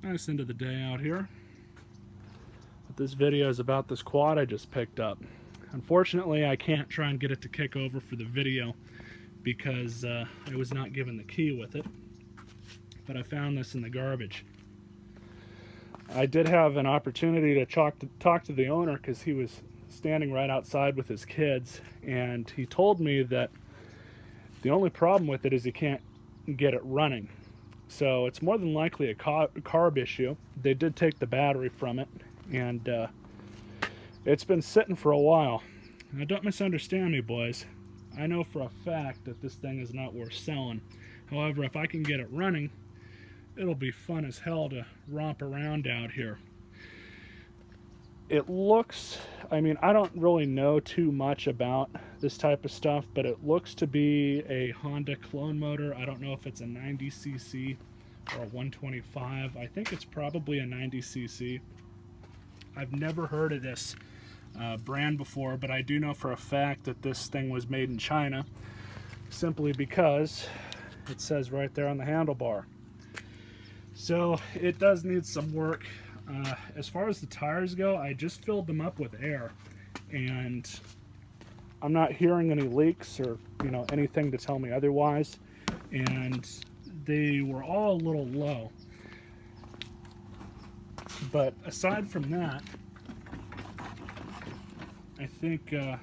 Nice end of the day out here. But this video is about this quad I just picked up. Unfortunately, I can't try and get it to kick over for the video because I was not given the key with it. But I found this in the garbage. I did have an opportunity to talk to the owner because he was standing right outside with his kids, and he told me that the only problem with it is you can't get it running. So it's more than likely a carb issue. They did take the battery from it, and it's been sitting for a while. Now, don't misunderstand me, boys. I know for a fact that this thing is not worth selling. However, if I can get it running, it'll be fun as hell to romp around out here. It looks, I mean, I don't really know too much about this type of stuff, but it looks to be a Honda clone motor. I don't know if it's a 90cc or a 125. I think it's probably a 90cc. I've never heard of this brand before, but I do know for a fact that this thing was made in China, simply because it says right there on the handlebar. So it does need some work. As far as the tires go, I just filled them up with air, and I'm not hearing any leaks or anything to tell me otherwise, and they were all a little low. But aside from that, I think the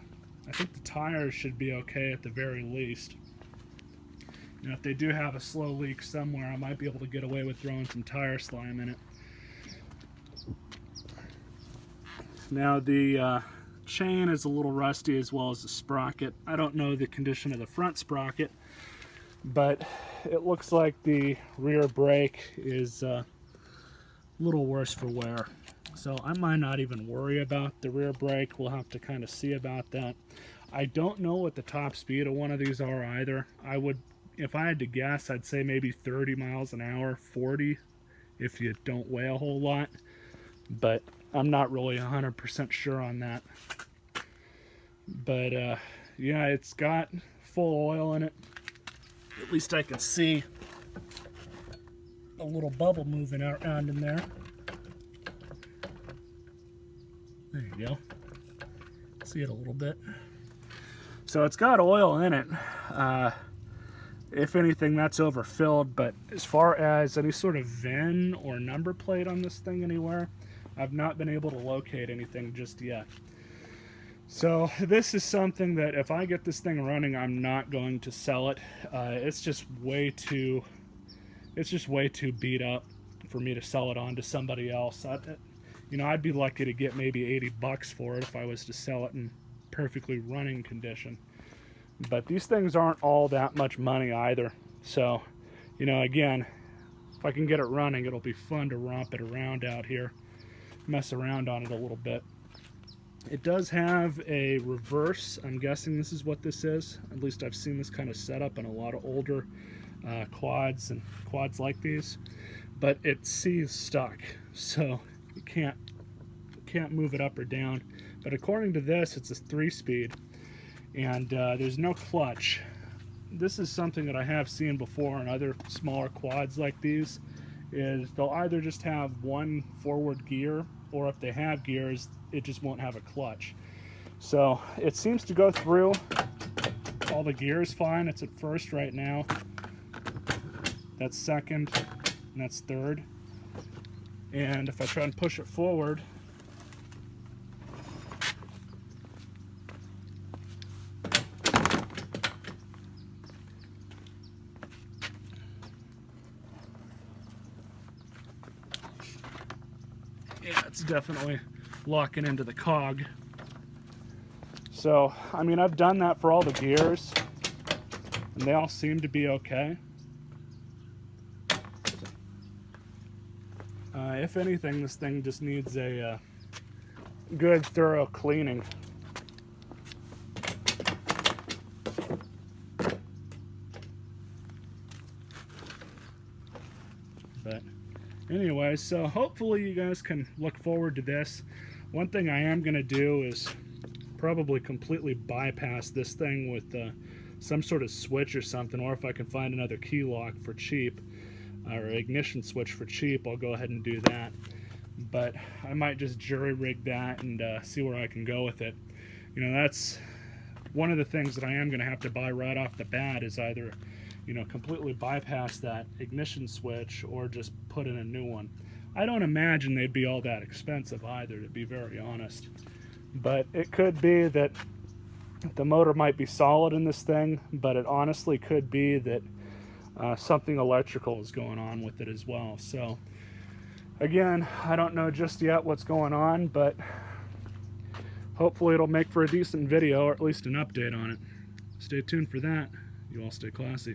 tires should be okay at the very least. If they do have a slow leak somewhere, I might be able to get away with throwing some tire slime in it. Now the chain is a little rusty, as well as the sprocket. I don't know the condition of the front sprocket, but it looks like the rear brake is a little worse for wear. So I might not even worry about the rear brake. We'll have to kind of see about that. I don't know what the top speed of one of these are either. If I had to guess, I'd say maybe 30 miles an hour, 40 if you don't weigh a whole lot. But I'm not really 100% sure on that. But yeah, it's got full oil in it. At least I can see a little bubble moving around in there. There you go. See it a little bit. So it's got oil in it. If anything, that's overfilled, but as far as any sort of VIN or number plate on this thing anywhere, I've not been able to locate anything just yet. So this is something that if I get this thing running, I'm not going to sell it. It's just way too beat up for me to sell it on to somebody else. I'd be lucky to get maybe 80 bucks for it if I was to sell it in perfectly running condition. But these things aren't all that much money either. So, again, if I can get it running, it'll be fun to romp it around out here, mess around on it a little bit. It does have a reverse. I'm guessing this is what this is. At least I've seen this kind of setup in a lot of older quads and quads like these. But it sees stuck, so you can't move it up or down. But according to this, it's a 3-speed. And there's no clutch. This is something that I have seen before in other smaller quads like these, is they'll either just have one forward gear, or if they have gears, it just won't have a clutch. So it seems to go through all the gears fine. It's at first right now. That's second, and that's third. And if I try and push it forward, yeah, it's definitely locking into the cog. So, I mean, I've done that for all the gears, and they all seem to be okay. If anything, this thing just needs a good, thorough cleaning. But anyway, so hopefully you guys can look forward to this. One thing I am going to do is probably completely bypass this thing with some sort of switch or something, or if I can find another key lock for cheap. or ignition switch for cheap, I'll go ahead and do that. But I might just jury rig that and see where I can go with it. You know, that's one of the things that I am going to have to buy right off the bat, is either, you know, completely bypass that ignition switch or just put in a new one. I don't imagine they'd be all that expensive either, to be very honest. But it could be that the motor might be solid in this thing, but it honestly could be that something electrical is going on with it as well. So again, I don't know just yet what's going on, but hopefully it'll make for a decent video, or at least an update on it. Stay tuned for that. You all stay classy.